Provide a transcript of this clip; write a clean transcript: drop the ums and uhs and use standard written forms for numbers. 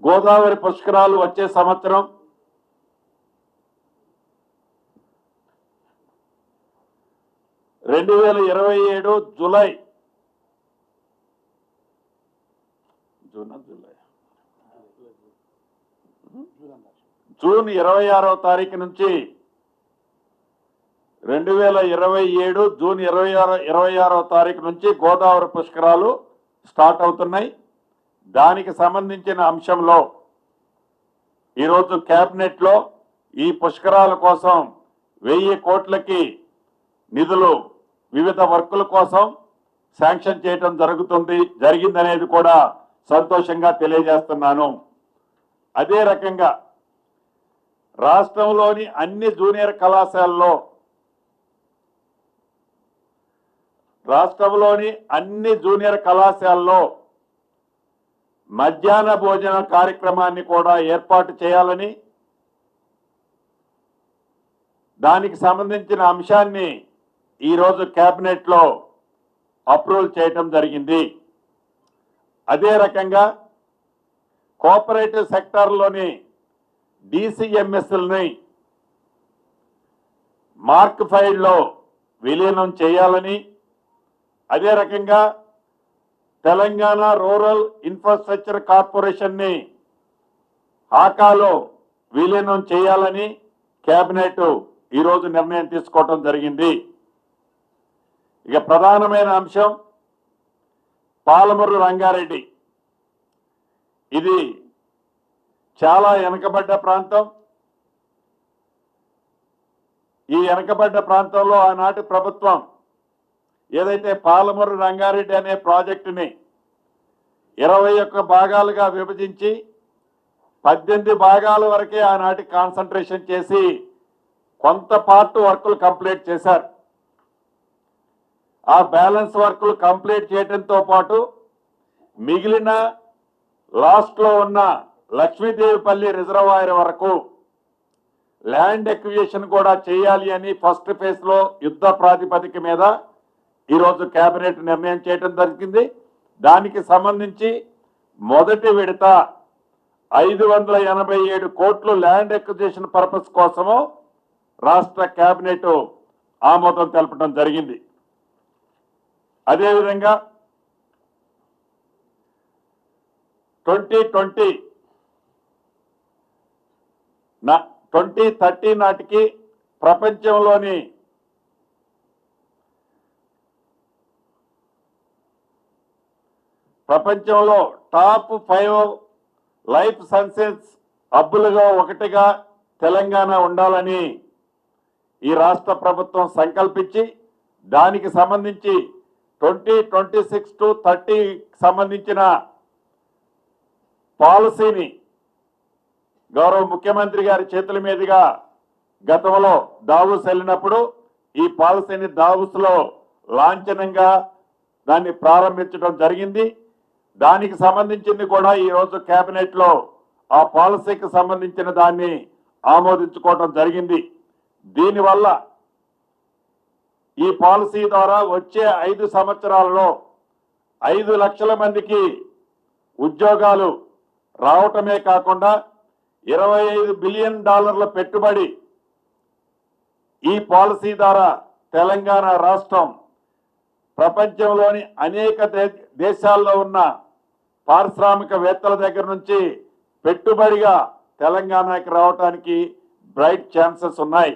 గోదావరి పుష్కరాలు వచ్చే సంవత్సరం 2027 జూన్ 26వ తారీఖు నుంచి 2027 జూన్ 26వ తారీఖు నుంచి గోదావరి పుష్కరాలు స్టార్ట్ అవుతున్నాయి. దానికి సంబంధించిన అంశంలో ఈరోజు కేబినెట్ లో ఈ పుష్కరాల కోసం 1000 కోట్లకి నిధులు వివిధ వర్కుల కోసం శాంక్షన్ చేయడం జరిగిందనేది కూడా సంతోషంగా తెలియజేస్తున్నాను. అదే రకంగా రాష్ట్రంలోని అన్ని జూనియర్ కళాశాలలో మధ్యాహ్న భోజన కార్యక్రమాన్ని కూడా ఏర్పాటు చేయాలని, దానికి సంబంధించిన అంశాన్ని ఈరోజు కేబినెట్ లో అప్రూవల్ చేయడం జరిగింది. అదే రకంగా కోఆపరేటివ్ సెక్టార్లోని DCMSల్ని మార్క్ 5లో విలీనం చేయాలని, అదే రకంగా తెలంగాణ రూరల్ ఇన్ఫ్రాస్ట్రక్చర్ కార్పొరేషన్ని ఆకాలో విలీనం చేయాలని కేబినెట్ ఈరోజు నిర్ణయం తీసుకోవడం జరిగింది. ఇక ప్రధానమైన అంశం పాలమూరు రంగారెడ్డి. ఇది చాలా వెనుకబడ్డ ప్రాంతం. ఈ వెనుకబడ్డ ప్రాంతంలో ఆనాటి ప్రభుత్వం ఏదైతే పాలమూరు రంగారెడ్డి అనే ప్రాజెక్టుని 21 భాగాలుగా విభజించి 18 భాగాల వరకే ఆనాటి కాన్సన్ట్రేషన్ చేసి కొంత పార్ట్ వర్కులు కంప్లీట్ చేశారు. ఆ బ్యాలెన్స్ వర్కులు కంప్లీట్ చేయడంతో పాటు మిగిలిన లాస్ట్ లో ఉన్న లక్ష్మీదేవిపల్లి రిజర్వాయర్ వరకు ల్యాండ్ ఎక్విజిషన్ కూడా చేయాలి అని ఫస్ట్ ఫేజ్ లో యుద్ధ ప్రాతిపదిక మీద ఈరోజు కేబినెట్ నిర్ణయం చేయడం జరిగింది. దానికి సంబంధించి మొదటి విడత 587 కోట్లు ల్యాండ్ ఎక్విజిషన్ పర్పస్ కోసము రాష్ట్ర కేబినెట్ ఆమోదం తెలపడం జరిగింది. అదేవిధంగా 2030 నాటికి ప్రపంచంలో టాప్ 5 లైఫ్ సైన్సెస్ హబ్బులుగా ఒకటిగా తెలంగాణ ఉండాలని ఈ రాష్ట్ర ప్రభుత్వం సంకల్పించి దానికి సంబంధించి 2026 to 30 సంబంధించిన పాలసీని గౌరవ ముఖ్యమంత్రి గారి చేతుల మీదుగా గతంలో దావోస్ వెళ్ళినప్పుడు ఈ పాలసీని దావోస్ లో లాంఛనంగా దాన్ని ప్రారంభించడం జరిగింది. దానికి సంబంధించింది కూడా ఈ రోజు కేబినెట్ లో ఆ పాలసీకి సంబంధించిన దాన్ని ఆమోదించుకోవడం జరిగింది. దీనివల్ల ఈ పాలసీ ద్వారా వచ్చే 5 సంవత్సరాలలో 5 లక్షల మందికి ఉద్యోగాలు రావటమే కాకుండా $25 బిలియన్ పెట్టుబడి ఈ పాలసీ ద్వారా తెలంగాణ రాష్ట్రం ప్రపంచంలోని అనేక దేశాల్లో ఉన్న పారిశ్రామికవేత్తల దగ్గర నుంచి పెట్టుబడిగా తెలంగాణకి రావడానికి బ్రైట్ ఛాన్సెస్ ఉన్నాయి.